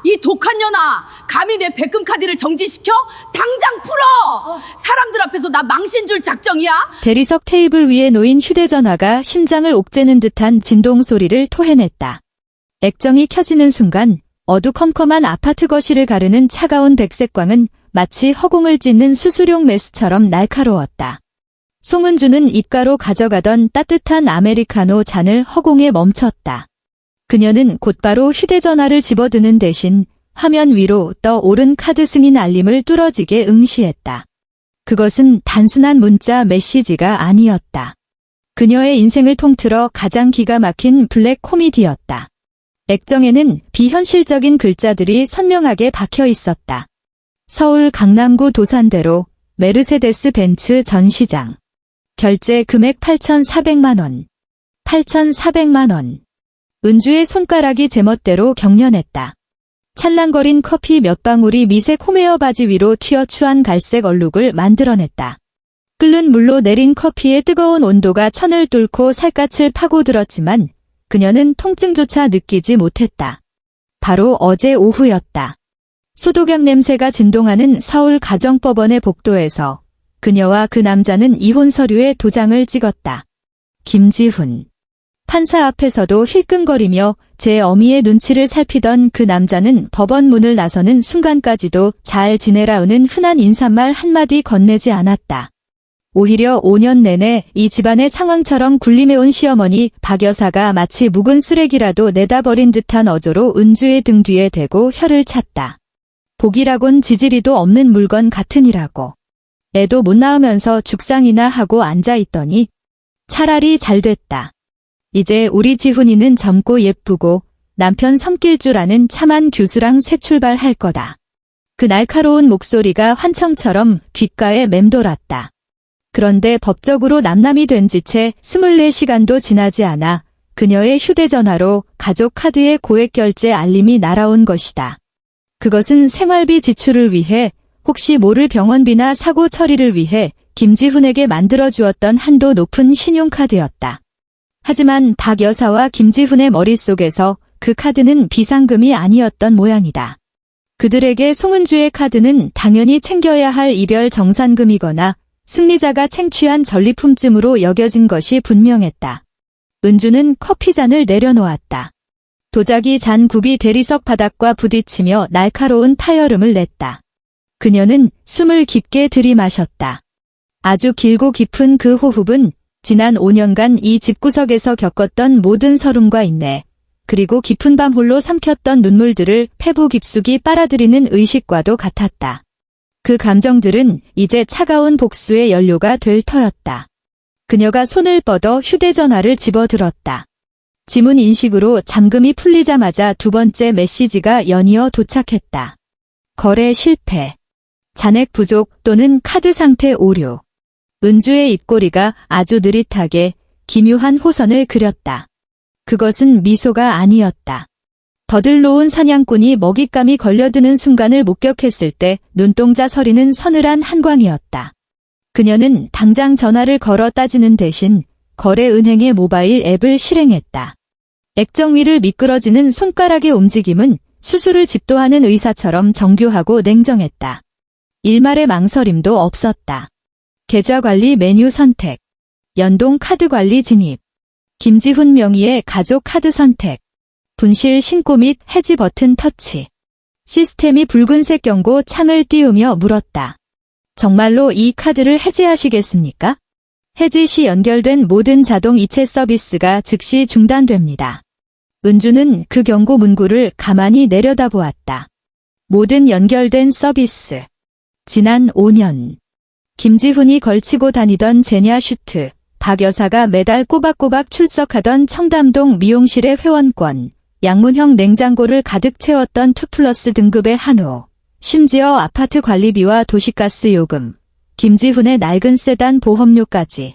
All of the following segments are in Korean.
이 독한 년아, 감히 내 백금 카드를 정지시켜? 당장 풀어! 사람들 앞에서 나 망신 줄 작정이야? 대리석 테이블 위에 놓인 휴대전화가 심장을 옥죄는 듯한 진동 소리를 토해냈다. 액정이 켜지는 순간 어두컴컴한 아파트 거실을 가르는 차가운 백색광은 마치 허공을 찢는 수수룡 메스처럼 날카로웠다. 송은주는 입가로 가져가던 따뜻한 아메리카노 잔을 허공에 멈췄다. 그녀는 곧바로 휴대전화를 집어드는 대신 화면 위로 떠오른 카드 승인 알림을 뚫어지게 응시했다. 그것은 단순한 문자 메시지가 아니었다. 그녀의 인생을 통틀어 가장 기가 막힌 블랙 코미디였다. 액정에는 비현실적인 글자들이 선명하게 박혀 있었다. 서울 강남구 도산대로 메르세데스 벤츠 전시장. 결제 금액 8,400만 원. 8,400만 원. 은주의 손가락이 제멋대로 경련했다. 찰랑거린 커피 몇 방울이 미세 홈웨어 바지 위로 튀어 추한 갈색 얼룩을 만들어냈다. 끓는 물로 내린 커피의 뜨거운 온도가 천을 뚫고 살갗을 파고들었지만 그녀는 통증조차 느끼지 못했다. 바로 어제 오후였다. 소독약 냄새가 진동하는 서울 가정법원의 복도에서 그녀와 그 남자는 이혼 서류에 도장을 찍었다. 김지훈. 판사 앞에서도 힐끔거리며 제 어미의 눈치를 살피던 그 남자는 법원 문을 나서는 순간까지도 잘 지내라우는 흔한 인사말 한마디 건네지 않았다. 오히려 5년 내내 이 집안의 상황처럼 군림해온 시어머니 박 여사가 마치 묵은 쓰레기라도 내다버린 듯한 어조로 은주의 등 뒤에 대고 혀를 찼다. 복이라곤 지지리도 없는 물건 같으니라고. 애도 못 낳으면서 죽상이나 하고 앉아있더니 차라리 잘됐다. 이제 우리 지훈이는 젊고 예쁘고 남편 섬길 줄 아는 참한 교수랑 새 출발할 거다. 그 날카로운 목소리가 환청처럼 귓가에 맴돌았다. 그런데 법적으로 남남이 된 지 채 24시간도 지나지 않아 그녀의 휴대전화로 가족 카드의 고액 결제 알림이 날아온 것이다. 그것은 생활비 지출을 위해 혹시 모를 병원비나 사고 처리를 위해 김지훈에게 만들어주었던 한도 높은 신용카드였다. 하지만 박 여사와 김지훈의 머릿속에서 그 카드는 비상금이 아니었던 모양이다. 그들에게 송은주의 카드는 당연히 챙겨야 할 이별 정산금이거나 승리자가 챙취한 전리품쯤으로 여겨진 것이 분명했다. 은주는 커피잔을 내려놓았다. 도자기 잔 굽이 대리석 바닥과 부딪히며 날카로운 타여름을 냈다. 그녀는 숨을 깊게 들이마셨다. 아주 길고 깊은 그 호흡은 지난 5년간 이 집구석에서 겪었던 모든 서름과 인내, 그리고 깊은 밤 홀로 삼켰던 눈물들을 폐부 깊숙이 빨아들이는 의식과도 같았다. 그 감정들은 이제 차가운 복수의 연료가 될 터였다. 그녀가 손을 뻗어 휴대전화를 집어들었다. 지문 인식으로 잠금이 풀리자마자 두 번째 메시지가 연이어 도착했다. 거래 실패. 잔액 부족 또는 카드 상태 오류. 은주의 입꼬리가 아주 느릿하게 기묘한 호선을 그렸다. 그것은 미소가 아니었다. 더들놓은 사냥꾼이 먹잇감이 걸려드는 순간을 목격했을 때 눈동자 서리는 서늘한 한광이었다. 그녀는 당장 전화를 걸어 따지는 대신 거래은행의 모바일 앱을 실행했다. 액정 위를 미끄러지는 손가락의 움직임은 수술을 집도하는 의사처럼 정교하고 냉정했다. 일말의 망설임도 없었다. 계좌 관리 메뉴 선택, 연동 카드 관리 진입, 김지훈 명의의 가족 카드 선택, 분실 신고 및 해지 버튼 터치. 시스템이 붉은색 경고 창을 띄우며 물었다. 정말로 이 카드를 해지하시겠습니까? 해지 시 연결된 모든 자동 이체 서비스가 즉시 중단됩니다. 은주는 그 경고 문구를 가만히 내려다보았다. 모든 연결된 서비스. 지난 5년. 김지훈이 걸치고 다니던 제냐 슈트, 박 여사가 매달 꼬박꼬박 출석하던 청담동 미용실의 회원권, 양문형 냉장고를 가득 채웠던 2플러스 등급의 한우, 심지어 아파트 관리비와 도시가스 요금, 김지훈의 낡은 세단 보험료까지.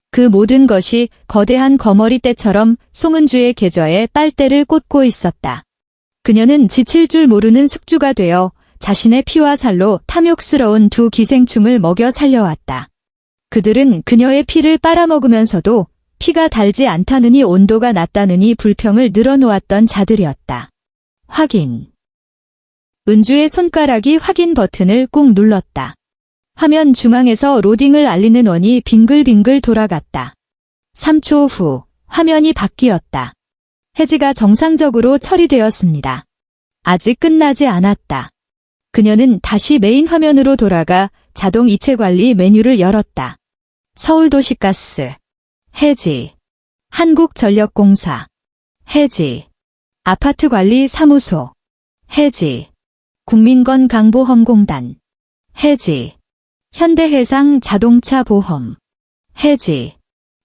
그 모든 것이 거대한 거머리떼처럼 송은주의 계좌에 빨대를 꽂고 있었다. 그녀는 지칠 줄 모르는 숙주가 되어 자신의 피와 살로 탐욕스러운 두 기생충을 먹여 살려왔다. 그들은 그녀의 피를 빨아먹으면서도 피가 달지 않다느니 온도가 낮다느니 불평을 늘어놓았던 자들이었다. 확인. 은주의 손가락이 확인 버튼을 꾹 눌렀다. 화면 중앙에서 로딩을 알리는 원이 빙글빙글 돌아갔다. 3초 후 화면이 바뀌었다. 해지가 정상적으로 처리되었습니다. 아직 끝나지 않았다. 그녀는 다시 메인 화면으로 돌아가 자동 이체 관리 메뉴를 열었다. 서울도시가스, 해지, 한국전력공사, 해지, 아파트관리사무소, 해지, 국민건강보험공단, 해지, 현대해상 자동차보험, 해지.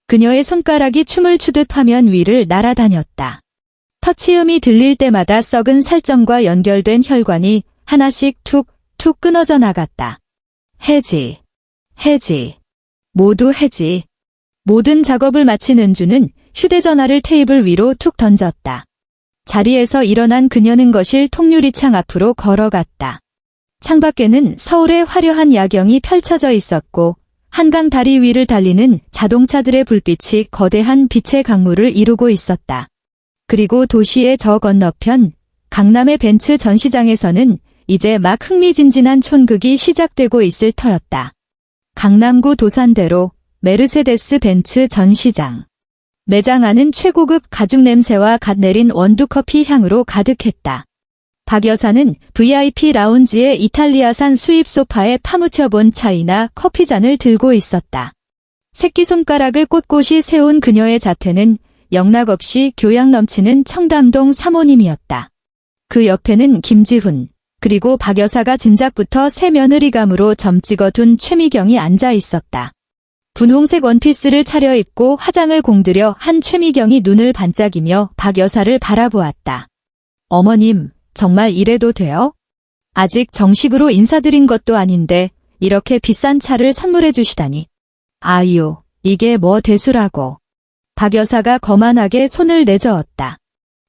그녀의 손가락이 춤을 추듯 화면 위를 날아다녔다. 터치음이 들릴 때마다 썩은 살점과 연결된 혈관이 하나씩 툭툭 끊어져 나갔다. 해지, 해지, 모두 해지. 모든 작업을 마친 은주는 휴대전화를 테이블 위로 툭 던졌다. 자리에서 일어난 그녀는 거실 통유리창 앞으로 걸어갔다. 창밖에는 서울의 화려한 야경이 펼쳐져 있었고 한강 다리 위를 달리는 자동차들의 불빛이 거대한 빛의 강물을 이루고 있었다. 그리고 도시의 저 건너편 강남의 벤츠 전시장에서는 이제 막 흥미진진한 촌극이 시작되고 있을 터였다. 강남구 도산대로 메르세데스 벤츠 전시장. 매장 안은 최고급 가죽 냄새와 갓 내린 원두커피 향으로 가득했다. 박 여사는 VIP 라운지의 이탈리아산 수입 소파에 파묻혀본 차이나 커피잔을 들고 있었다. 새끼손가락을 꼿꼿이 세운 그녀의 자태는 영락없이 교양 넘치는 청담동 사모님이었다. 그 옆에는 김지훈, 그리고 박 여사가 진작부터 새 며느리감으로 점 찍어둔 최미경이 앉아 있었다. 분홍색 원피스를 차려입고 화장을 공들여 한 최미경이 눈을 반짝이며 박 여사를 바라보았다. 어머님, 정말 이래도 돼요? 아직 정식으로 인사드린 것도 아닌데 이렇게 비싼 차를 선물해 주시다니. 아유, 이게 뭐 대수라고. 박 여사가 거만하게 손을 내저었다.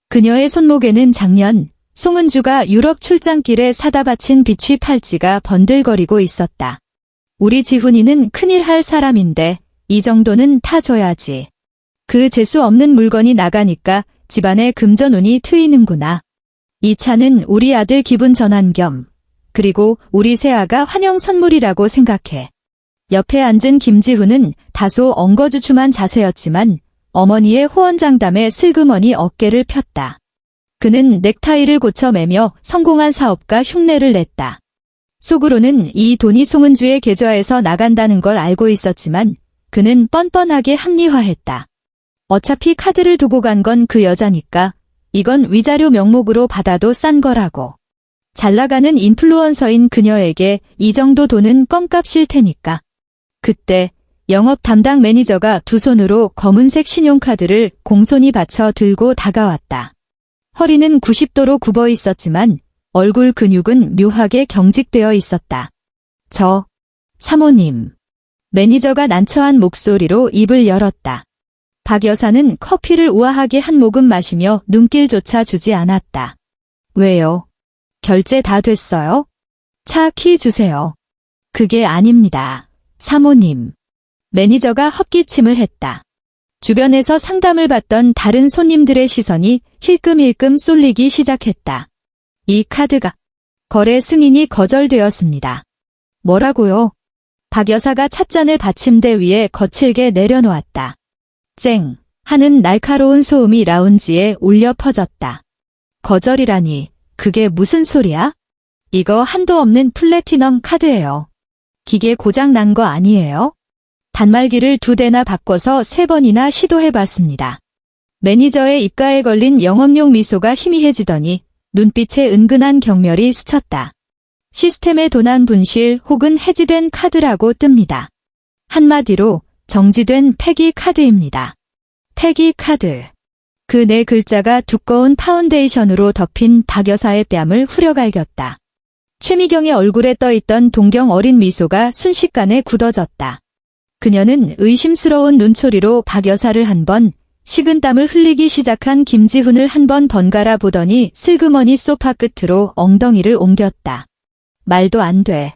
그녀의 손목에는 작년 송은주가 유럽 출장길에 사다 바친 비취 팔찌가 번들거리고 있었다. 우리 지훈이는 큰일 할 사람인데 이 정도는 타줘야지. 그 재수 없는 물건이 나가니까 집안에 금전운이 트이는구나. 이 차는 우리 아들 기분 전환 겸 그리고 우리 새아가 환영 선물이라고 생각해. 옆에 앉은 김지훈은 다소 엉거주춤한 자세였지만 어머니의 호언장담에 슬그머니 어깨를 폈다. 그는 넥타이를 고쳐매며 성공한 사업가 흉내를 냈다. 속으로는 이 돈이 송은주의 계좌에서 나간다는 걸 알고 있었지만 그는 뻔뻔하게 합리화했다. 어차피 카드를 두고 간 건 그 여자니까 이건 위자료 명목으로 받아도 싼 거라고. 잘 나가는 인플루언서인 그녀에게 이 정도 돈은 껌값일 테니까. 그때 영업 담당 매니저가 두 손으로 검은색 신용카드를 공손히 받쳐 들고 다가왔다. 허리는 90도로 굽어 있었지만 얼굴 근육은 묘하게 경직되어 있었다. 사모님. 매니저가 난처한 목소리로 입을 열었다. 박 여사는 커피를 우아하게 한 모금 마시며 눈길조차 주지 않았다. 왜요? 결제 다 됐어요? 차 키 주세요. 그게 아닙니다. 사모님. 매니저가 헛기침을 했다. 주변에서 상담을 받던 다른 손님들의 시선이 힐끔힐끔 쏠리기 시작했다. 이 카드가 거래 승인이 거절되었습니다. 뭐라고요? 박 여사가 찻잔을 받침대 위에 거칠게 내려놓았다. 쨍 하는 날카로운 소음이 라운지에 울려 퍼졌다. 거절이라니, 그게 무슨 소리야? 이거 한도 없는 플래티넘 카드예요. 기계 고장 난 거 아니에요? 단말기를 2대나 바꿔서 3번이나 시도해봤습니다. 매니저의 입가에 걸린 영업용 미소가 희미해지더니 눈빛에 은근한 경멸이 스쳤다. 시스템의 도난 분실 혹은 해지된 카드라고 뜹니다. 한마디로 정지된 폐기 카드입니다. 폐기 카드. 그 네 글자가 두꺼운 파운데이션으로 덮인 박 여사의 뺨을 후려갈겼다. 최미경의 얼굴에 떠있던 동경 어린 미소가 순식간에 굳어졌다. 그녀는 의심스러운 눈초리로 박 여사를 한 번, 식은땀을 흘리기 시작한 김지훈을 한 번 번갈아 보더니 슬그머니 소파 끝으로 엉덩이를 옮겼다. 말도 안 돼.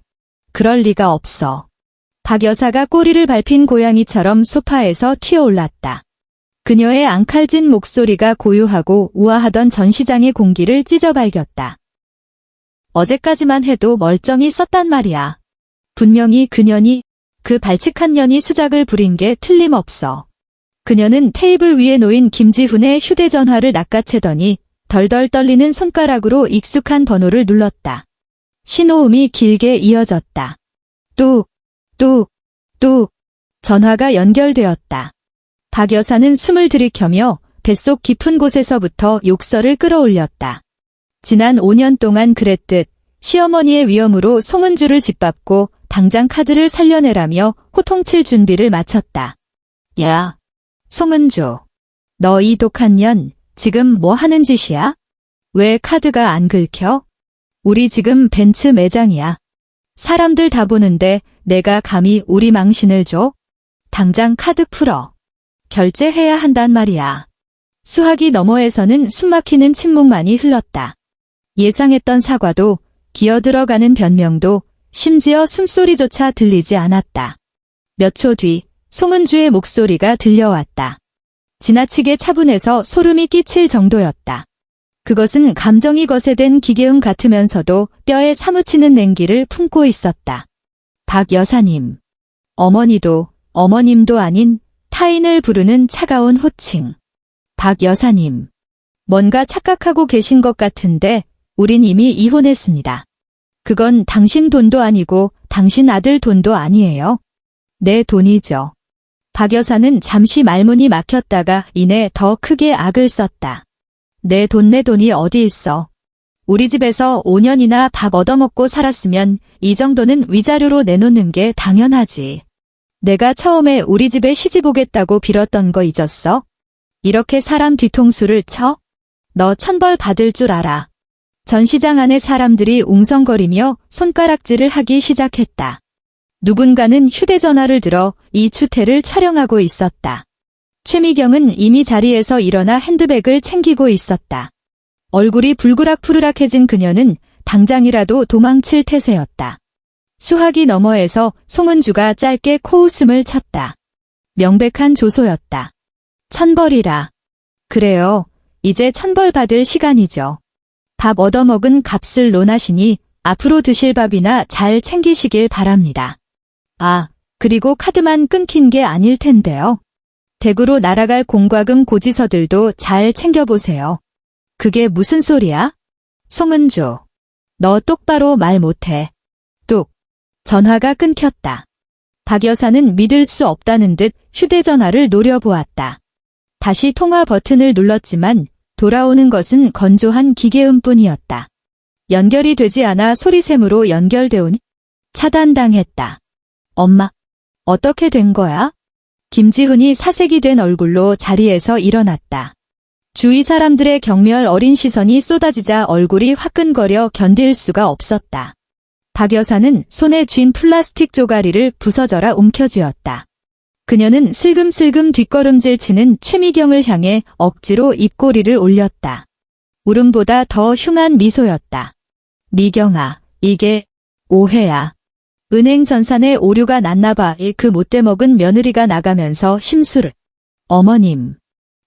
그럴 리가 없어. 박 여사가 꼬리를 밟힌 고양이처럼 소파에서 튀어올랐다. 그녀의 앙칼진 목소리가 고요하고 우아하던 전시장의 공기를 찢어발겼다. 어제까지만 해도 멀쩡히 썼단 말이야. 분명히 그년이, 그 발칙한 년이 수작을 부린 게 틀림없어. 그녀는 테이블 위에 놓인 김지훈의 휴대전화를 낚아채더니 덜덜 떨리는 손가락으로 익숙한 번호를 눌렀다. 신호음이 길게 이어졌다. 뚝, 뚝, 뚝. 전화가 연결되었다. 박 여사는 숨을 들이켜며 뱃속 깊은 곳에서부터 욕설을 끌어올렸다. 지난 5년 동안 그랬듯 시어머니의 위험으로 송은주를 짓밟고 당장 카드를 살려내라며 호통칠 준비를 마쳤다. 야, 송은주. 너 이 독한 년 지금 뭐 하는 짓이야? 왜 카드가 안 긁혀? 우리 지금 벤츠 매장이야. 사람들 다 보는데 내가 감히 우리 망신을 줘? 당장 카드 풀어. 결제해야 한단 말이야. 수화기 너머에서는 숨막히는 침묵만이 흘렀다. 예상했던 사과도, 기어들어가는 변명도, 심지어 숨소리조차 들리지 않았다. 몇 초 뒤 송은주의 목소리가 들려왔다. 지나치게 차분해서 소름이 끼칠 정도였다. 그것은 감정이 거세된 기계음 같으면서도 뼈에 사무치는 냉기를 품고 있었다. 박 여사님. 어머니도 어머님도 아닌 타인을 부르는 차가운 호칭. 박 여사님. 뭔가 착각하고 계신 것 같은데 우린 이미 이혼했습니다. 그건 당신 돈도 아니고 당신 아들 돈도 아니에요. 내 돈이죠. 박 여사는 잠시 말문이 막혔다가 이내 더 크게 악을 썼다. 내 돈이 어디 있어. 우리 집에서 5년이나 밥 얻어먹고 살았으면 이 정도는 위자료로 내놓는 게 당연하지. 내가 처음에 우리 집에 시집 오겠다고 빌었던 거 잊었어? 이렇게 사람 뒤통수를 쳐? 너 천벌 받을 줄 알아. 전시장 안에 사람들이 웅성거리며 손가락질을 하기 시작했다. 누군가는 휴대전화를 들어 이 추태를 촬영하고 있었다. 최미경은 이미 자리에서 일어나 핸드백을 챙기고 있었다. 얼굴이 불그락푸르락해진 그녀는 당장이라도 도망칠 태세였다. 수화기 너머에서 송은주가 짧게 코웃음을 쳤다. 명백한 조소였다. 천벌이라. 그래요. 이제 천벌 받을 시간이죠. 밥 얻어먹은 값을 논하시니 앞으로 드실 밥이나 잘 챙기시길 바랍니다. 아, 그리고 카드만 끊긴 게 아닐 텐데요. 댁으로 날아갈 공과금 고지서들도 잘 챙겨보세요. 그게 무슨 소리야? 송은주. 너 똑바로 말 못해. 뚝. 전화가 끊겼다. 박 여사는 믿을 수 없다는 듯 휴대전화를 노려보았다. 다시 통화 버튼을 눌렀지만 돌아오는 것은 건조한 기계음뿐이었다. 연결이 되지 않아 소리샘으로 연결되오니 차단당했다. 엄마, 어떻게 된 거야? 김지훈이 사색이 된 얼굴로 자리에서 일어났다. 주위 사람들의 경멸 어린 시선이 쏟아지자 얼굴이 화끈거려 견딜 수가 없었다. 박 여사는 손에 쥔 플라스틱 쪼가리를 부서져라 움켜쥐었다. 그녀는 슬금슬금 뒷걸음질 치는 최미경을 향해 억지로 입꼬리를 올렸다. 울음보다 더 흉한 미소였다. 미경아, 이게 오해야. 은행 전산에 오류가 났나봐. 그 못돼 먹은 며느리가 나가면서 심술을. 어머님.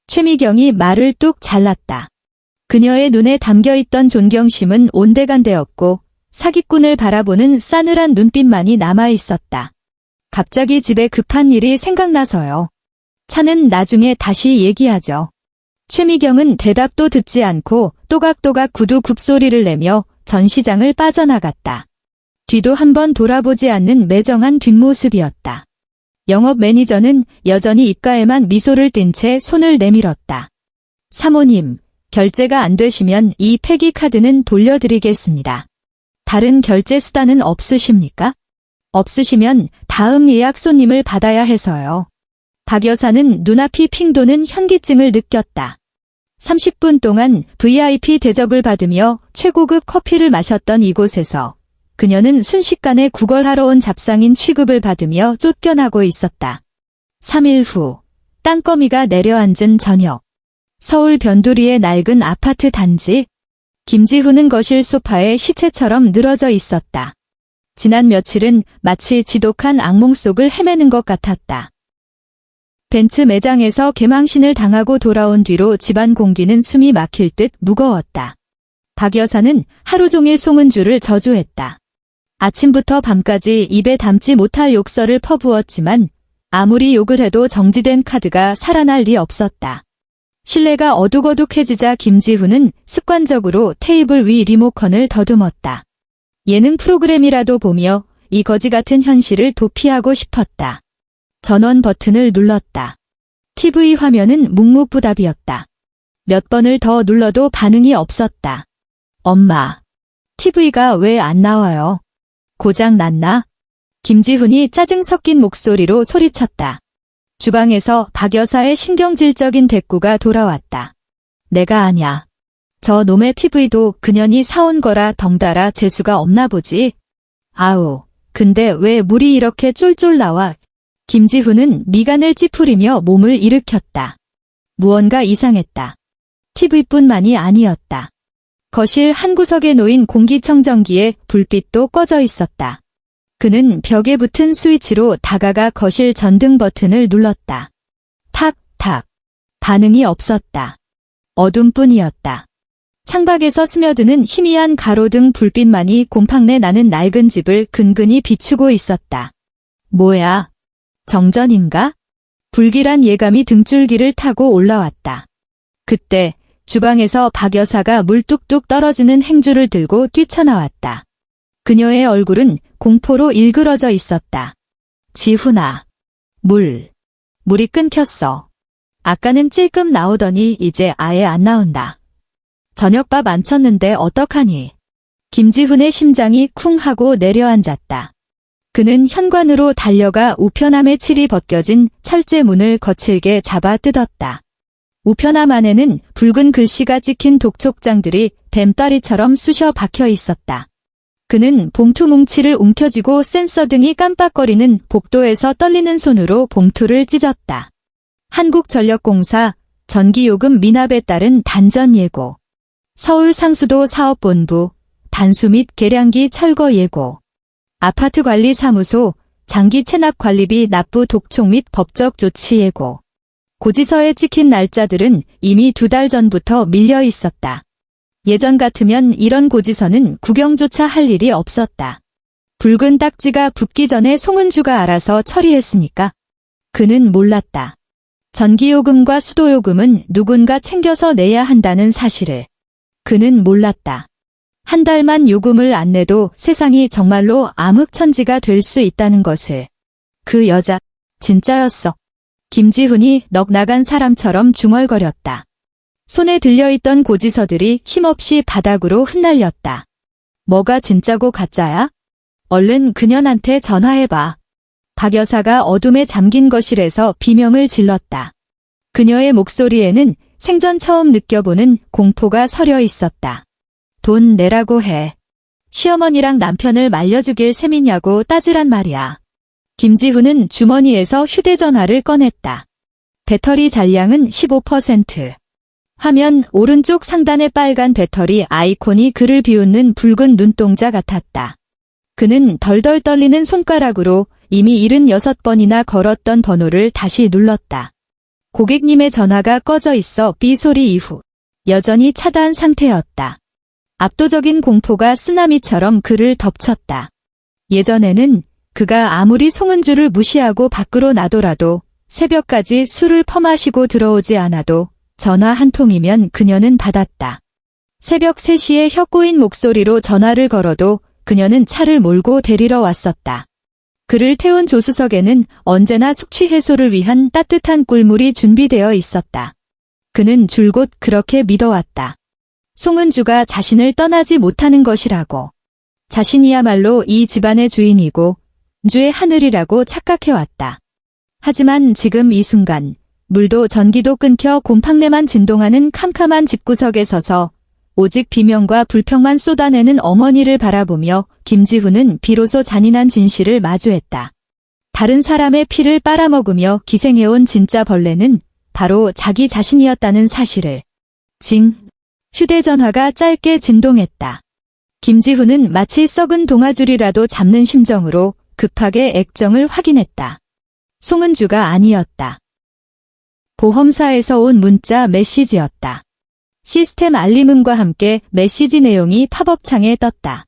최미경이 말을 뚝 잘랐다. 그녀의 눈에 담겨있던 존경심은 온데간데였고 사기꾼을 바라보는 싸늘한 눈빛만이 남아있었다. 갑자기 집에 급한 일이 생각나서요. 차는 나중에 다시 얘기하죠. 최미경은 대답도 듣지 않고 또각또각 구두 굽소리를 내며 전시장을 빠져나갔다. 뒤도 한번 돌아보지 않는 매정한 뒷모습이었다. 영업 매니저는 여전히 입가에만 미소를 띤 채 손을 내밀었다. 사모님, 결제가 안 되시면 이 폐기 카드는 돌려드리겠습니다. 다른 결제 수단은 없으십니까? 없으시면 다음 예약 손님을 받아야 해서요. 박 여사는 눈앞이 핑 도는 현기증을 느꼈다. 30분 동안 VIP 대접을 받으며 최고급 커피를 마셨던 이곳에서 그녀는 순식간에 구걸하러 온 잡상인 취급을 받으며 쫓겨나고 있었다. 3일 후, 땅거미가 내려앉은 저녁. 서울 변두리의 낡은 아파트 단지. 김지훈은 거실 소파에 시체처럼 늘어져 있었다. 지난 며칠은 마치 지독한 악몽 속을 헤매는 것 같았다. 벤츠 매장에서 개망신을 당하고 돌아온 뒤로 집안 공기는 숨이 막힐 듯 무거웠다. 박 여사는 하루 종일 송은주를 저주했다. 아침부터 밤까지 입에 담지 못할 욕설을 퍼부었지만 아무리 욕을 해도 정지된 카드가 살아날 리 없었다. 실내가 어둑어둑해지자 김지훈은 습관적으로 테이블 위 리모컨을 더듬었다. 예능 프로그램이라도 보며 이 거지 같은 현실을 도피하고 싶었다. 전원 버튼을 눌렀다. TV 화면은 묵묵부답이었다. 몇 번을 더 눌러도 반응이 없었다. 엄마, TV가 왜 안 나와요? 고장 났나? 김지훈이 짜증 섞인 목소리로 소리쳤다. 주방에서 박 여사의 신경질적인 대꾸가 돌아왔다. 내가 아냐. 저 놈의 TV도 그년이 사온 거라 덩달아 재수가 없나 보지. 아우, 근데 왜 물이 이렇게 쫄쫄 나와? 김지훈은 미간을 찌푸리며 몸을 일으켰다. 무언가 이상했다. TV뿐만이 아니었다. 거실 한 구석에 놓인 공기청정기에 불빛도 꺼져 있었다. 그는 벽에 붙은 스위치로 다가가 거실 전등 버튼을 눌렀다. 탁탁. 반응이 없었다. 어둠뿐이었다. 창밖에서 스며드는 희미한 가로등 불빛만이 곰팡내 나는 낡은 집을 근근히 비추고 있었다. 뭐야? 정전인가? 불길한 예감이 등줄기를 타고 올라왔다. 그때 주방에서 박 여사가 물 뚝뚝 떨어지는 행주를 들고 뛰쳐나왔다. 그녀의 얼굴은 공포로 일그러져 있었다. 지훈아. 물이 끊겼어. 아까는 찔끔 나오더니 이제 아예 안 나온다. 저녁밥 안 쳤는데 어떡하니? 김지훈의 심장이 쿵 하고 내려앉았다. 그는 현관으로 달려가 우편함에 칠이 벗겨진 철제 문을 거칠게 잡아 뜯었다. 우편함 안에는 붉은 글씨가 찍힌 독촉장들이 뱀다리처럼 쑤셔 박혀 있었다. 그는 봉투 뭉치를 움켜쥐고 센서 등이 깜빡거리는 복도에서 떨리는 손으로 봉투를 찢었다. 한국전력공사 전기요금 미납에 따른 단전 예고. 서울 상수도 사업본부 단수 및 계량기 철거 예고. 아파트관리사무소 장기 체납 관리비 납부 독촉 및 법적 조치 예고. 고지서에 찍힌 날짜들은 이미 2달 전부터 밀려 있었다. 예전 같으면 이런 고지서는 구경조차 할 일이 없었다. 붉은 딱지가 붙기 전에 송은주가 알아서 처리했으니까. 그는 몰랐다. 전기요금과 수도요금은 누군가 챙겨서 내야 한다는 사실을. 그는 몰랐다. 한 달만 요금을 안 내도 세상이 정말로 암흑천지가 될 수 있다는 것을. 그 여자, 진짜였어. 김지훈이 넋 나간 사람처럼 중얼거렸다. 손에 들려있던 고지서들이 힘없이 바닥으로 흩날렸다. 뭐가 진짜고 가짜야? 얼른 그년한테 전화해봐. 박 여사가 어둠에 잠긴 거실에서 비명을 질렀다. 그녀의 목소리에는 생전 처음 느껴보는 공포가 서려 있었다. 돈 내라고 해. 시어머니랑 남편을 말려주길 셈이냐고 따지란 말이야. 김지훈은 주머니에서 휴대전화를 꺼냈다. 배터리 잔량은 15%. 화면 오른쪽 상단의 빨간 배터리 아이콘이 그를 비웃는 붉은 눈동자 같았다. 그는 덜덜 떨리는 손가락으로 이미 76번이나 걸었던 번호를 다시 눌렀다. 고객님의 전화가 꺼져 있어 삐 소리 이후 여전히 차단 상태였다. 압도적인 공포가 쓰나미처럼 그를 덮쳤다. 예전에는 그가 아무리 송은주를 무시하고 밖으로 나더라도 새벽까지 술을 퍼마시고 들어오지 않아도 전화 한 통이면 그녀는 받았다. 새벽 3시에 혀 꼬인 목소리로 전화를 걸어도 그녀는 차를 몰고 데리러 왔었다. 그를 태운 조수석에는 언제나 숙취 해소를 위한 따뜻한 꿀물이 준비되어 있었다. 그는 줄곧 그렇게 믿어왔다. 송은주가 자신을 떠나지 못하는 것이라고. 자신이야말로 이 집안의 주인이고 주의 하늘이라고 착각해왔다. 하지만 지금 이 순간 물도 전기도 끊겨 곰팡내만 진동하는 캄캄한 집구석에 서서 오직 비명과 불평만 쏟아내는 어머니를 바라보며 김지훈은 비로소 잔인한 진실을 마주했다. 다른 사람의 피를 빨아먹으며 기생해온 진짜 벌레는 바로 자기 자신이었다는 사실을. 징. 휴대전화가 짧게 진동했다. 김지훈은 마치 썩은 동아줄이라도 잡는 심정으로 급하게 액정을 확인했다. 송은주가 아니었다. 보험사에서 온 문자 메시지였다. 시스템 알림음과 함께 메시지 내용이 팝업창에 떴다.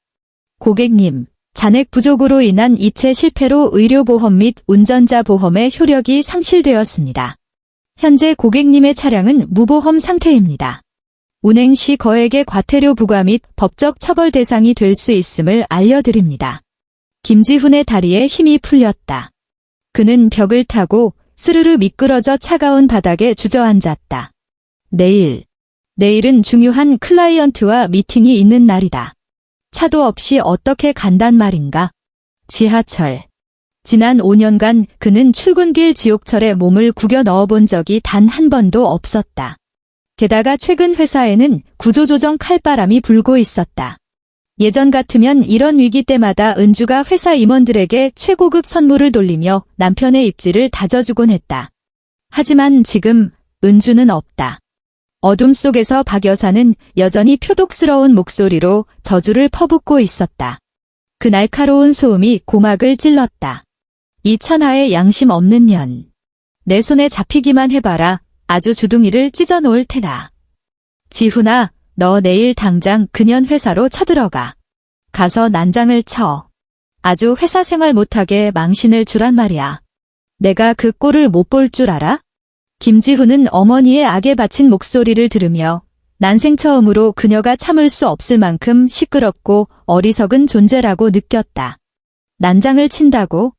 고객님, 잔액 부족으로 인한 이체 실패로 의료보험 및 운전자 보험의 효력이 상실되었습니다. 현재 고객님의 차량은 무보험 상태입니다. 운행 시 거액의 과태료 부과 및 법적 처벌 대상이 될 수 있음을 알려드립니다. 김지훈의 다리에 힘이 풀렸다. 그는 벽을 타고 스르르 미끄러져 차가운 바닥에 주저앉았다. 내일은 중요한 클라이언트와 미팅이 있는 날이다. 차도 없이 어떻게 간단 말인가? 지하철. 지난 5년간 그는 출근길 지옥철에 몸을 구겨 넣어본 적이 단 한 번도 없었다. 게다가 최근 회사에는 구조조정 칼바람이 불고 있었다. 예전 같으면 이런 위기 때마다 은주가 회사 임원들에게 최고급 선물을 돌리며 남편의 입지를 다져주곤 했다. 하지만 지금 은주는 없다. 어둠 속에서 박 여사는 여전히 표독스러운 목소리로 저주를 퍼붓고 있었다. 그 날카로운 소음이 고막을 찔렀다. 이 천하의 양심 없는 년. 내 손에 잡히기만 해봐라. 아주 주둥이를 찢어놓을 테다. 지훈아, 너 내일 당장 그년 회사로 쳐들어가. 가서 난장을 쳐. 아주 회사 생활 못하게 망신을 주란 말이야. 내가 그 꼴을 못 볼 줄 알아? 김지훈은 어머니의 악에 바친 목소리를 들으며 난생 처음으로 그녀가 참을 수 없을 만큼 시끄럽고 어리석은 존재라고 느꼈다. 난장을 친다고?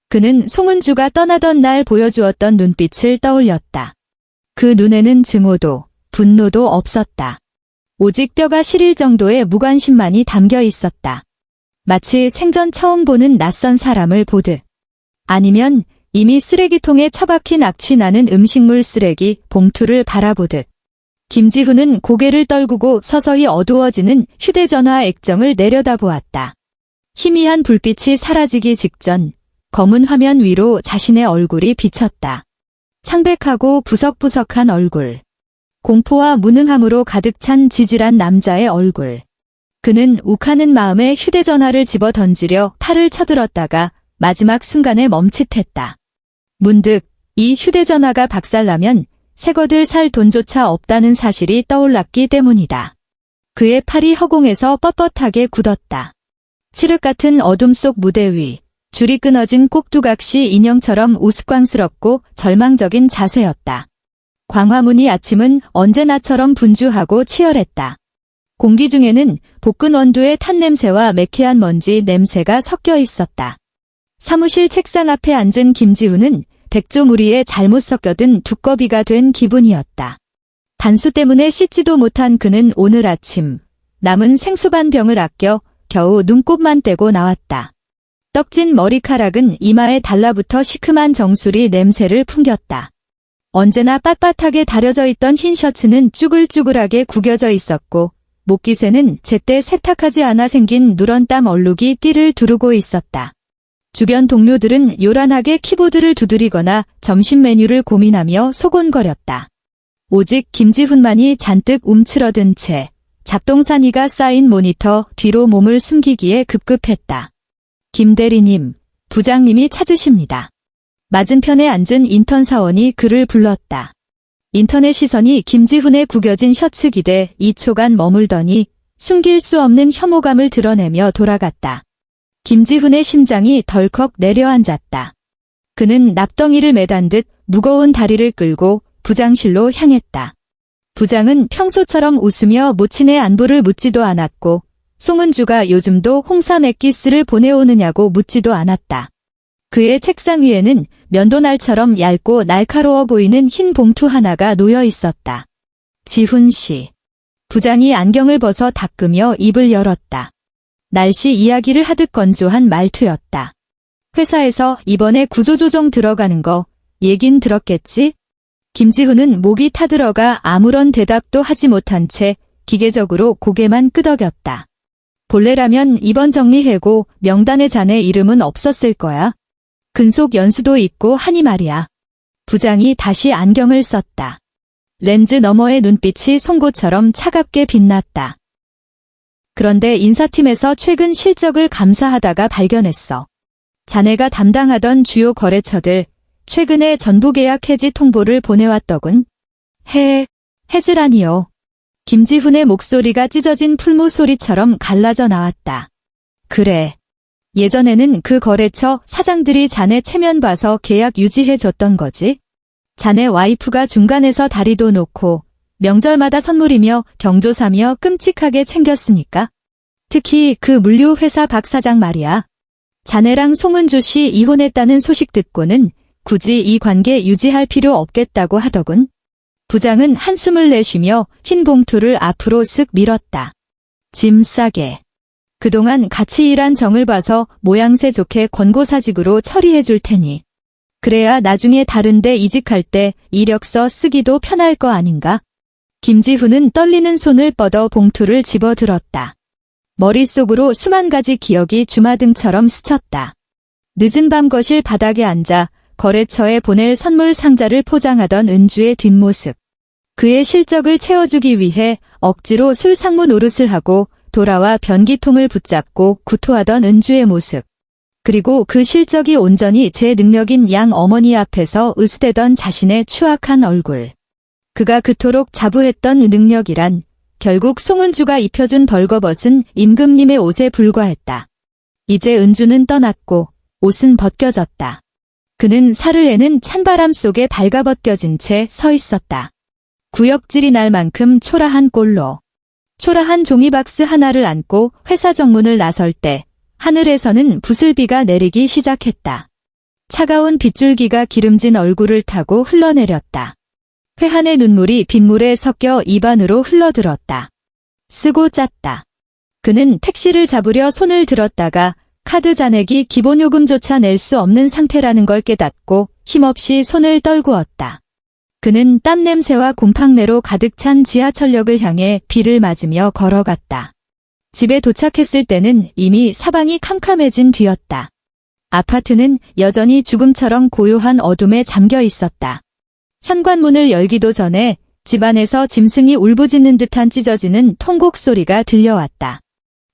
그는 송은주가 떠나던 날 보여주었던 눈빛을 떠올렸다. 그 눈에는 증오도, 분노도 없었다. 오직 뼈가 시릴 정도의 무관심만이 담겨 있었다. 마치 생전 처음 보는 낯선 사람을 보듯. 아니면 이미 쓰레기통에 처박힌 악취 나는 음식물 쓰레기 봉투를 바라보듯. 김지훈은 고개를 떨구고 서서히 어두워지는 휴대전화 액정을 내려다보았다. 희미한 불빛이 사라지기 직전 검은 화면 위로 자신의 얼굴이 비쳤다. 창백하고 부석부석한 얼굴. 공포와 무능함으로 가득 찬 지질한 남자의 얼굴. 그는 욱하는 마음에 휴대전화를 집어 던지려 팔을 쳐들었다가 마지막 순간에 멈칫했다. 문득 이 휴대전화가 박살나면 새거들 살 돈조차 없다는 사실이 떠올랐기 때문이다. 그의 팔이 허공에서 뻣뻣하게 굳었다. 칠흑 같은 어둠 속 무대 위, 줄이 끊어진 꼭두각시 인형처럼 우스꽝스럽고 절망적인 자세였다. 광화문이 아침은 언제나처럼 분주하고 치열했다. 공기 중에는 볶은 원두의 탄 냄새와 매캐한 먼지 냄새가 섞여 있었다. 사무실 책상 앞에 앉은 김지훈은 백조무리에 잘못 섞여든 두꺼비가 된 기분이었다. 단수 때문에 씻지도 못한 그는 오늘 아침 남은 생수 반 병을 아껴 겨우 눈곱만 떼고 나왔다. 떡진 머리카락은 이마에 달라붙어 시큼한 정수리 냄새를 풍겼다. 언제나 빳빳하게 다려져 있던 흰 셔츠는 쭈글쭈글하게 구겨져 있었고 목깃에는 제때 세탁하지 않아 생긴 누런 땀 얼룩이 띠를 두르고 있었다. 주변 동료들은 요란하게 키보드를 두드리거나 점심 메뉴를 고민하며 소곤거렸다. 오직 김지훈만이 잔뜩 움츠러든 채 잡동사니가 쌓인 모니터 뒤로 몸을 숨기기에 급급했다. 김 대리님, 부장님이 찾으십니다. 맞은편에 앉은 인턴 사원이 그를 불렀다. 인턴의 시선이 김지훈의 구겨진 셔츠 기대 2초간 머물더니 숨길 수 없는 혐오감을 드러내며 돌아갔다. 김지훈의 심장이 덜컥 내려앉았다. 그는 납덩이를 매단 듯 무거운 다리를 끌고 부장실로 향했다. 부장은 평소처럼 웃으며 모친의 안부를 묻지도 않았고 송은주가 요즘도 홍삼 액기스를 보내오느냐고 묻지도 않았다. 그의 책상 위에는 면도날처럼 얇고 날카로워 보이는 흰 봉투 하나가 놓여 있었다. 지훈 씨. 부장이 안경을 벗어 닦으며 입을 열었다. 날씨 이야기를 하듯 건조한 말투였다. 회사에서 이번에 구조조정 들어가는 거 얘긴 들었겠지? 김지훈은 목이 타들어가 아무런 대답도 하지 못한 채 기계적으로 고개만 끄덕였다. 본래라면 이번 정리해고 명단에 자네 이름은 없었을 거야. 근속 연수도 있고 하니 말이야. 부장이 다시 안경을 썼다. 렌즈 너머의 눈빛이 송곳처럼 차갑게 빛났다. 그런데 인사팀에서 최근 실적을 감사하다가 발견했어. 자네가 담당하던 주요 거래처들 최근에 전부 계약 해지 통보를 보내왔더군. 해지라니요. 김지훈의 목소리가 찢어진 풀무 소리처럼 갈라져 나왔다. 그래. 예전에는 그 거래처 사장들이 자네 체면 봐서 계약 유지해줬던 거지? 자네 와이프가 중간에서 다리도 놓고 명절마다 선물이며 경조사며 끔찍하게 챙겼으니까. 특히 그 물류회사 박 사장 말이야. 자네랑 송은주 씨 이혼했다는 소식 듣고는 굳이 이 관계 유지할 필요 없겠다고 하더군. 부장은 한숨을 내쉬며 흰 봉투를 앞으로 쓱 밀었다. 짐 싸게. 그동안 같이 일한 정을 봐서 모양새 좋게 권고사직으로 처리해 줄 테니. 그래야 나중에 다른데 이직할 때 이력서 쓰기도 편할 거 아닌가? 김지훈은 떨리는 손을 뻗어 봉투를 집어들었다. 머릿속으로 수만 가지 기억이 주마등처럼 스쳤다. 늦은 밤 거실 바닥에 앉아 거래처에 보낼 선물 상자를 포장하던 은주의 뒷모습. 그의 실적을 채워주기 위해 억지로 술 상무 노릇을 하고 돌아와 변기통을 붙잡고 구토하던 은주의 모습. 그리고 그 실적이 온전히 제 능력인 양 어머니 앞에서 으스대던 자신의 추악한 얼굴. 그가 그토록 자부했던 능력이란 결국 송은주가 입혀준 벌거벗은 임금님의 옷에 불과했다. 이제 은주는 떠났고 옷은 벗겨졌다. 그는 살을 애는 찬바람 속에 발가벗겨진 채 서 있었다. 구역질이 날 만큼 초라한 꼴로. 초라한 종이박스 하나를 안고 회사 정문을 나설 때 하늘에서는 부슬비가 내리기 시작했다. 차가운 빗줄기가 기름진 얼굴을 타고 흘러내렸다. 회한의 눈물이 빗물에 섞여 입안으로 흘러들었다. 쓰고 짰다. 그는 택시를 잡으려 손을 들었다가 카드 잔액이 기본요금조차 낼 수 없는 상태라는 걸 깨닫고 힘없이 손을 떨구었다. 그는 땀 냄새와 곰팡내로 가득 찬 지하철역을 향해 비를 맞으며 걸어갔다. 집에 도착했을 때는 이미 사방이 캄캄해진 뒤였다. 아파트는 여전히 죽음처럼 고요한 어둠에 잠겨 있었다. 현관문을 열기도 전에 집안에서 짐승이 울부짖는 듯한 찢어지는 통곡 소리가 들려왔다.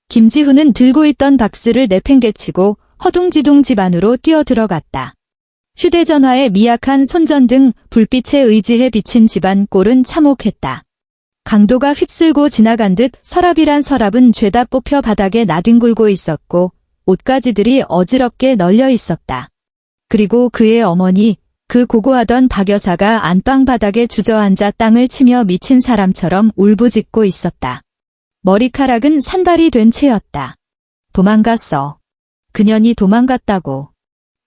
김지훈은 들고 있던 박스를 내팽개치고 허둥지둥 집 안으로 뛰어들어갔다. 휴대전화의 미약한 손전등 불빛에 의지해 비친 집안 꼴은 참혹했다. 강도가 휩쓸고 지나간 듯 서랍이란 서랍은 죄다 뽑혀 바닥에 나뒹굴고 있었고 옷가지들이 어지럽게 널려 있었다. 그리고 그의 어머니, 그 고고하던 박 여사가 안방 바닥에 주저앉아 땅을 치며 미친 사람처럼 울부짖고 있었다. 머리카락은 산발이 된 채였다. 도망갔어. 그년이 도망갔다고.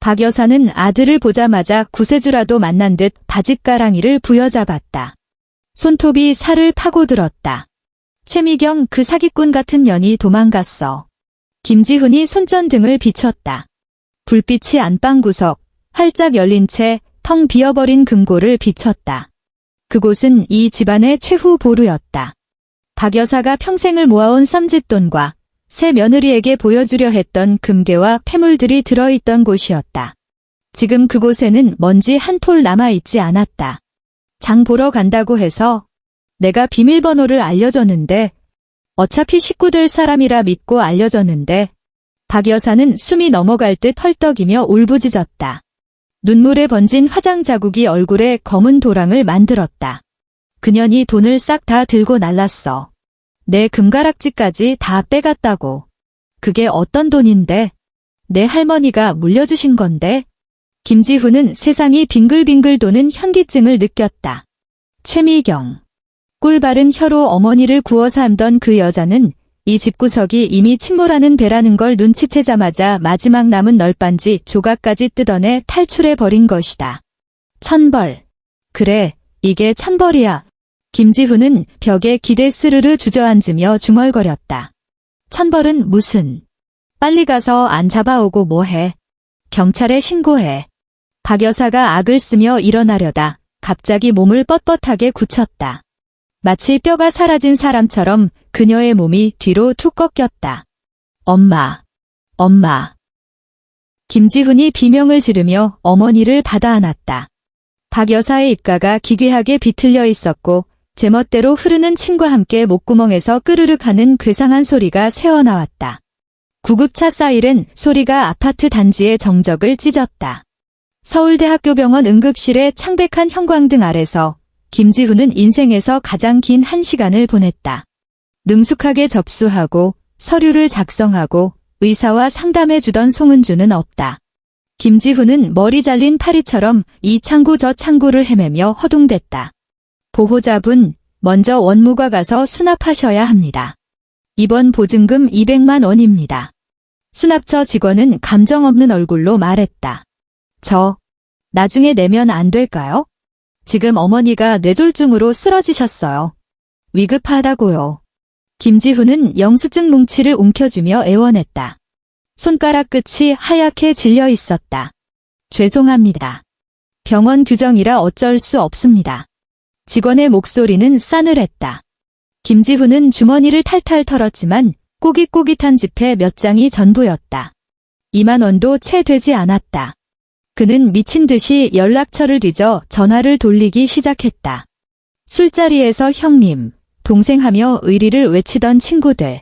박 여사는 아들을 보자마자 구세주라도 만난 듯 바짓가랑이를 부여잡았다. 손톱이 살을 파고들었다. 최미경 그 사기꾼 같은 년이 도망갔어. 김지훈이 손전등을 비췄다. 불빛이 안방 구석, 활짝 열린 채 텅 비어버린 금고를 비췄다. 그곳은 이 집안의 최후 보루였다. 박 여사가 평생을 모아온 쌈짓돈과 새 며느리에게 보여주려 했던 금괴와 패물들이 들어있던 곳이었다. 지금 그곳에는 먼지 한 톨 남아있지 않았다. 장 보러 간다고 해서 내가 비밀번호를 알려줬는데 어차피 식구 될 사람이라 믿고 알려줬는데 박 여사는 숨이 넘어갈 듯 헐떡이며 울부짖었다. 눈물에 번진 화장 자국이 얼굴에 검은 도랑을 만들었다. 그년이 돈을 싹 다 들고 날랐어. 내 금가락지까지 다 빼갔다고. 그게 어떤 돈인데? 내 할머니가 물려주신 건데? 김지훈은 세상이 빙글빙글 도는 현기증을 느꼈다. 최미경. 꿀바른 혀로 어머니를 구워 삶던 그 여자는 이 집구석이 이미 침몰하는 배라는 걸 눈치채자마자 마지막 남은 널빤지 조각까지 뜯어내 탈출해버린 것이다. 천벌. 그래, 이게 천벌이야. 김지훈은 벽에 기대 스르르 주저앉으며 중얼거렸다. 천벌은 무슨. 빨리 가서 안 잡아오고 뭐해. 경찰에 신고해. 박 여사가 악을 쓰며 일어나려다 갑자기 몸을 뻣뻣하게 굳혔다. 마치 뼈가 사라진 사람처럼 그녀의 몸이 뒤로 툭 꺾였다. 엄마, 엄마. 김지훈이 비명을 지르며 어머니를 받아 안았다. 박 여사의 입가가 기괴하게 비틀려 있었고 제멋대로 흐르는 침과 함께 목구멍에서 끄르륵 하는 괴상한 소리가 새어나왔다. 구급차 사이렌 소리가 아파트 단지의 정적을 찢었다. 서울대학교병원 응급실의 창백한 형광등 아래서 김지훈은 인생에서 가장 긴 1시간을 보냈다. 능숙하게 접수하고 서류를 작성하고 의사와 상담해주던 송은주는 없다. 김지훈은 머리 잘린 파리처럼 이 창구 저 창구를 헤매며 허둥댔다. 보호자분, 먼저 원무과 가서 수납하셔야 합니다. 이번 보증금 200만 원입니다. 수납처 직원은 감정 없는 얼굴로 말했다. 나중에 내면 안 될까요? 지금 어머니가 뇌졸중으로 쓰러지셨어요. 위급하다고요. 김지훈은 영수증 뭉치를 움켜쥐며 애원했다. 손가락 끝이 하얗게 질려 있었다. 죄송합니다. 병원 규정이라 어쩔 수 없습니다. 직원의 목소리는 싸늘했다. 김지훈은 주머니를 탈탈 털었지만 꼬깃꼬깃한 지폐 몇 장이 전부였다. 2만 원도 채 되지 않았다. 그는 미친 듯이 연락처를 뒤져 전화를 돌리기 시작했다. 술자리에서 형님, 동생하며 의리를 외치던 친구들.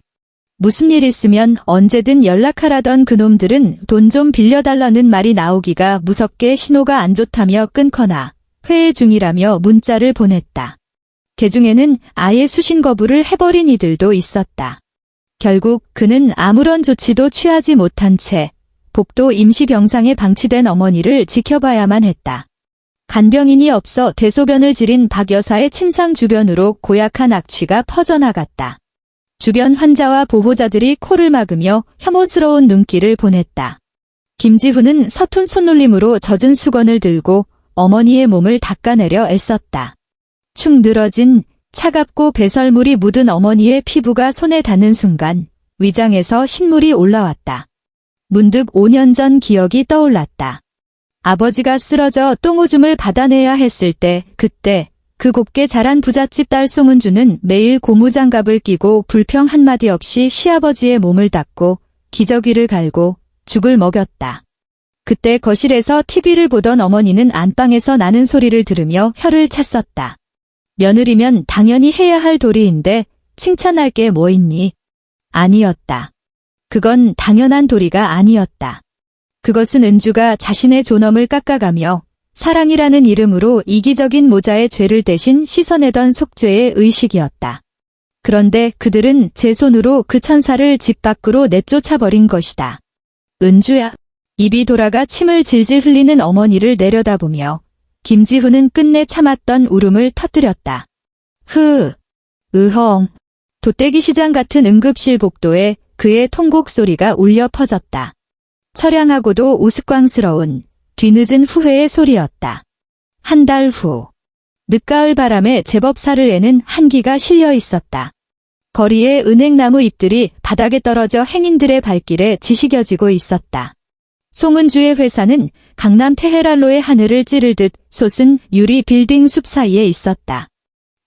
무슨 일 있으면 언제든 연락하라던 그놈들은 돈 좀 빌려달라는 말이 나오기가 무섭게 신호가 안 좋다며 끊거나 회의 중이라며 문자를 보냈다. 개중에는 아예 수신 거부를 해버린 이들도 있었다. 결국 그는 아무런 조치도 취하지 못한 채 복도 임시병상에 방치된 어머니를 지켜봐야만 했다. 간병인이 없어 대소변을 지린 박 여사의 침상 주변으로 고약한 악취가 퍼져나갔다. 주변 환자와 보호자들이 코를 막으며 혐오스러운 눈길을 보냈다. 김지훈은 서툰 손놀림으로 젖은 수건을 들고 어머니의 몸을 닦아내려 애썼다. 축 늘어진 차갑고 배설물이 묻은 어머니의 피부가 손에 닿는 순간 위장에서 신물이 올라왔다. 문득 5년 전 기억이 떠올랐다. 아버지가 쓰러져 똥오줌을 받아내야 했을 때 그때 그 곱게 자란 부잣집 딸 송은주는 매일 고무장갑을 끼고 불평 한마디 없이 시아버지의 몸을 닦고 기저귀를 갈고 죽을 먹였다. 그때 거실에서 TV를 보던 어머니는 안방에서 나는 소리를 들으며 혀를 찼었다. 며느리면 당연히 해야 할 도리인데 칭찬할 게 뭐 있니? 아니었다. 그건 당연한 도리가 아니었다. 그것은 은주가 자신의 존엄을 깎아가며 사랑이라는 이름으로 이기적인 모자에 죄를 대신 씻어내던 속죄의 의식이었다. 그런데 그들은 제 손으로 그 천사를 집 밖으로 내쫓아버린 것이다. 은주야. 입이 돌아가 침을 질질 흘리는 어머니를 내려다보며 김지훈은 끝내 참았던 울음을 터뜨렸다. 으헝. 돛대기 시장 같은 응급실 복도에 그의 통곡 소리가 울려 퍼졌다. 처량하고도 우스꽝스러운 뒤늦은 후회의 소리였다. 한 달 후. 늦가을 바람에 제법 살을 내는 한기가 실려 있었다. 거리에 은행나무 잎들이 바닥에 떨어져 행인들의 발길에 지시겨지고 있었다. 송은주의 회사는 강남 테헤란로의 하늘을 찌르듯 솟은 유리 빌딩 숲 사이에 있었다.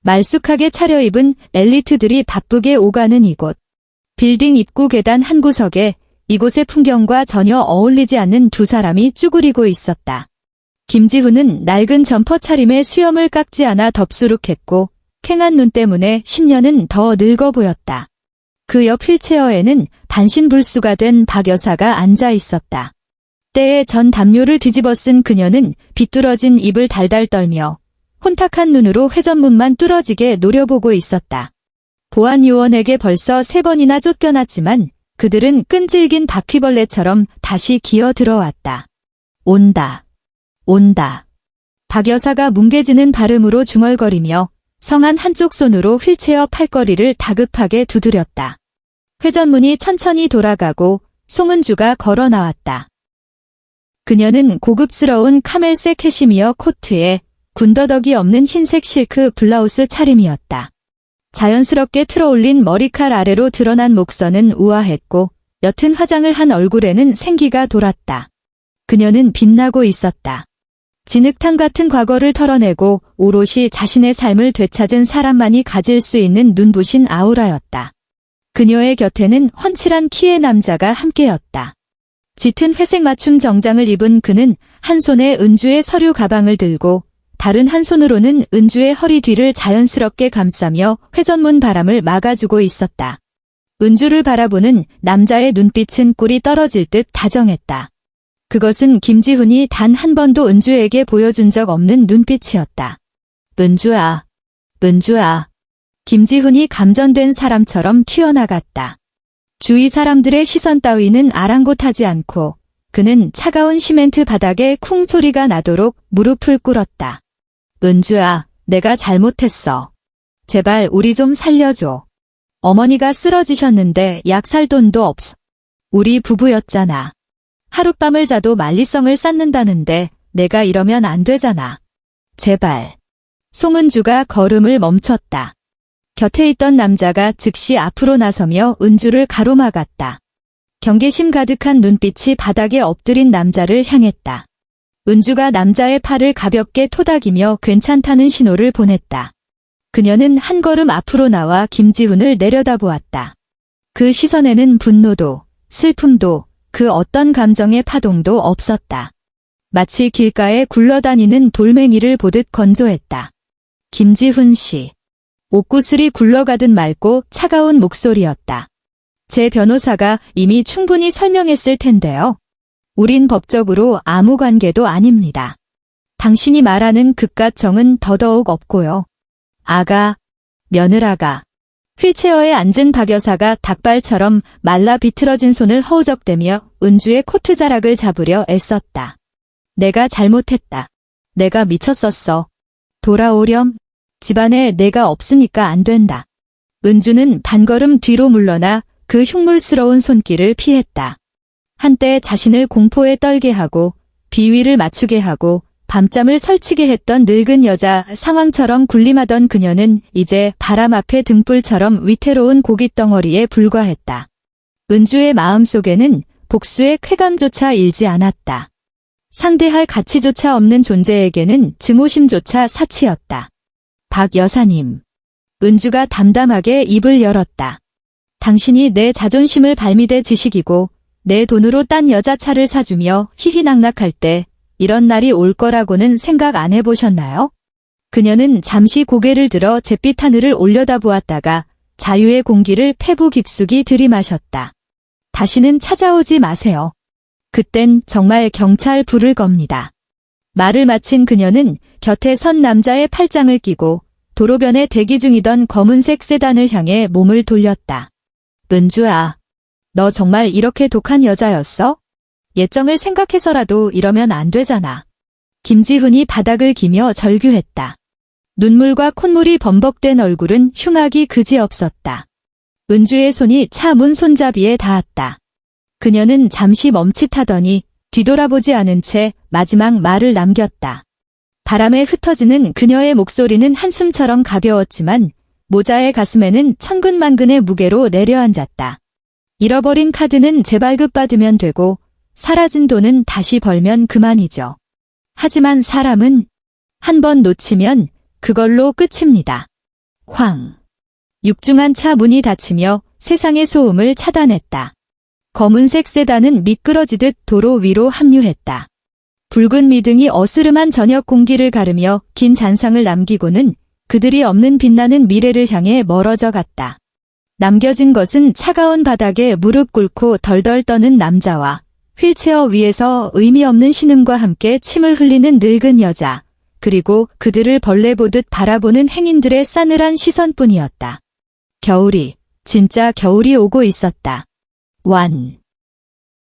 말쑥하게 차려입은 엘리트들이 바쁘게 오가는 이곳. 빌딩 입구 계단 한 구석에 이곳의 풍경과 전혀 어울리지 않는 두 사람이 쭈그리고 있었다. 김지훈은 낡은 점퍼 차림에 수염을 깎지 않아 덥수룩했고 퀭한 눈 때문에 10년은 더 늙어 보였다. 그 옆 휠체어에는 반신불수가 된 박 여사가 앉아 있었다. 때에 전 담요를 뒤집어 쓴 그녀는 비뚤어진 입을 달달 떨며 혼탁한 눈으로 회전문만 뚫어지게 노려보고 있었다. 보안요원에게 벌써 3번이나 쫓겨났지만 그들은 끈질긴 바퀴벌레처럼 다시 기어 들어왔다. 온다. 온다. 박 여사가 뭉개지는 발음으로 중얼거리며 성한 한쪽 손으로 휠체어 팔걸이를 다급하게 두드렸다. 회전문이 천천히 돌아가고 송은주가 걸어 나왔다. 그녀는 고급스러운 카멜색 캐시미어 코트에 군더더기 없는 흰색 실크 블라우스 차림이었다. 자연스럽게 틀어올린 머리칼 아래로 드러난 목선은 우아했고 옅은 화장을 한 얼굴에는 생기가 돌았다. 그녀는 빛나고 있었다. 진흙탕 같은 과거를 털어내고 오롯이 자신의 삶을 되찾은 사람만이 가질 수 있는 눈부신 아우라였다. 그녀의 곁에는 훤칠한 키의 남자가 함께였다. 짙은 회색 맞춤 정장을 입은 그는 한 손에 은주의 서류 가방을 들고 다른 한 손으로는 은주의 허리 뒤를 자연스럽게 감싸며 회전문 바람을 막아주고 있었다. 은주를 바라보는 남자의 눈빛은 꿀이 떨어질 듯 다정했다. 그것은 김지훈이 단 한 번도 은주에게 보여준 적 없는 눈빛이었다. 은주아, 은주아. 김지훈이 감전된 사람처럼 튀어나갔다. 주위 사람들의 시선 따위는 아랑곳하지 않고 그는 차가운 시멘트 바닥에 쿵 소리가 나도록 무릎을 꿇었다. 은주아, 내가 잘못했어. 제발 우리 좀 살려줘. 어머니가 쓰러지셨는데 약 살 돈도 없어. 우리 부부였잖아. 하룻밤을 자도 만리성을 쌓는다는데 내가 이러면 안 되잖아. 제발. 송은주가 걸음을 멈췄다. 곁에 있던 남자가 즉시 앞으로 나서며 은주를 가로막았다. 경계심 가득한 눈빛이 바닥에 엎드린 남자를 향했다. 은주가 남자의 팔을 가볍게 토닥이며 괜찮다는 신호를 보냈다. 그녀는 한 걸음 앞으로 나와 김지훈을 내려다보았다. 그 시선에는 분노도, 슬픔도, 그 어떤 감정의 파동도 없었다. 마치 길가에 굴러다니는 돌멩이를 보듯 건조했다. 김지훈 씨. 옥구슬이 굴러가듯 맑고 차가운 목소리였다. 제 변호사가 이미 충분히 설명했을 텐데요. 우린 법적으로 아무 관계도 아닙니다. 당신이 말하는 그깟 정은 더더욱 없고요. 아가, 며느라가. 휠체어에 앉은 박 여사가 닭발처럼 말라 비틀어진 손을 허우적대며 은주의 코트 자락을 잡으려 애썼다. 내가 잘못했다. 내가 미쳤었어. 돌아오렴. 집안에 내가 없으니까 안 된다. 은주는 반걸음 뒤로 물러나 그 흉물스러운 손길을 피했다. 한때 자신을 공포에 떨게 하고 비위를 맞추게 하고 밤잠을 설치게 했던 늙은 여자 상황처럼 군림하던 그녀는 이제 바람 앞에 등불처럼 위태로운 고깃덩어리에 불과했다. 은주의 마음속에는 복수의 쾌감조차 일지 않았다. 상대할 가치조차 없는 존재에게는 증오심조차 사치였다. 박 여사님. 은주가 담담하게 입을 열었다. 당신이 내 자존심을 발미대 지식이고 내 돈으로 딴 여자 차를 사주며 희희낙낙할 때 이런 날이 올 거라고는 생각 안 해보셨나요? 그녀는 잠시 고개를 들어 잿빛 하늘을 올려다보았다가 자유의 공기를 폐부 깊숙이 들이마셨다. 다시는 찾아오지 마세요. 그땐 정말 경찰 부를 겁니다. 말을 마친 그녀는 곁에 선 남자의 팔짱을 끼고 도로변에 대기 중이던 검은색 세단을 향해 몸을 돌렸다. 은주아, 너 정말 이렇게 독한 여자였어? 예정을 생각해서라도 이러면 안 되잖아. 김지훈이 바닥을 기며 절규했다. 눈물과 콧물이 범벅된 얼굴은 흉악이 그지없었다. 은주의 손이 차 문 손잡이에 닿았다. 그녀는 잠시 멈칫하더니 뒤돌아보지 않은 채 마지막 말을 남겼다. 바람에 흩어지는 그녀의 목소리는 한숨처럼 가벼웠지만 모자의 가슴에는 천근만근의 무게로 내려앉았다. 잃어버린 카드는 재발급받으면 되고 사라진 돈은 다시 벌면 그만이죠. 하지만 사람은 한 번 놓치면 그걸로 끝입니다. 쾅. 육중한 차 문이 닫히며 세상의 소음을 차단했다. 검은색 세단은 미끄러지듯 도로 위로 합류했다. 붉은 미등이 어스름한 저녁 공기를 가르며 긴 잔상을 남기고는 그들이 없는 빛나는 미래를 향해 멀어져 갔다. 남겨진 것은 차가운 바닥에 무릎 꿇고 덜덜 떠는 남자와 휠체어 위에서 의미 없는 신음과 함께 침을 흘리는 늙은 여자, 그리고 그들을 벌레 보듯 바라보는 행인들의 싸늘한 시선뿐이었다. 겨울이, 진짜 겨울이 오고 있었다. 완.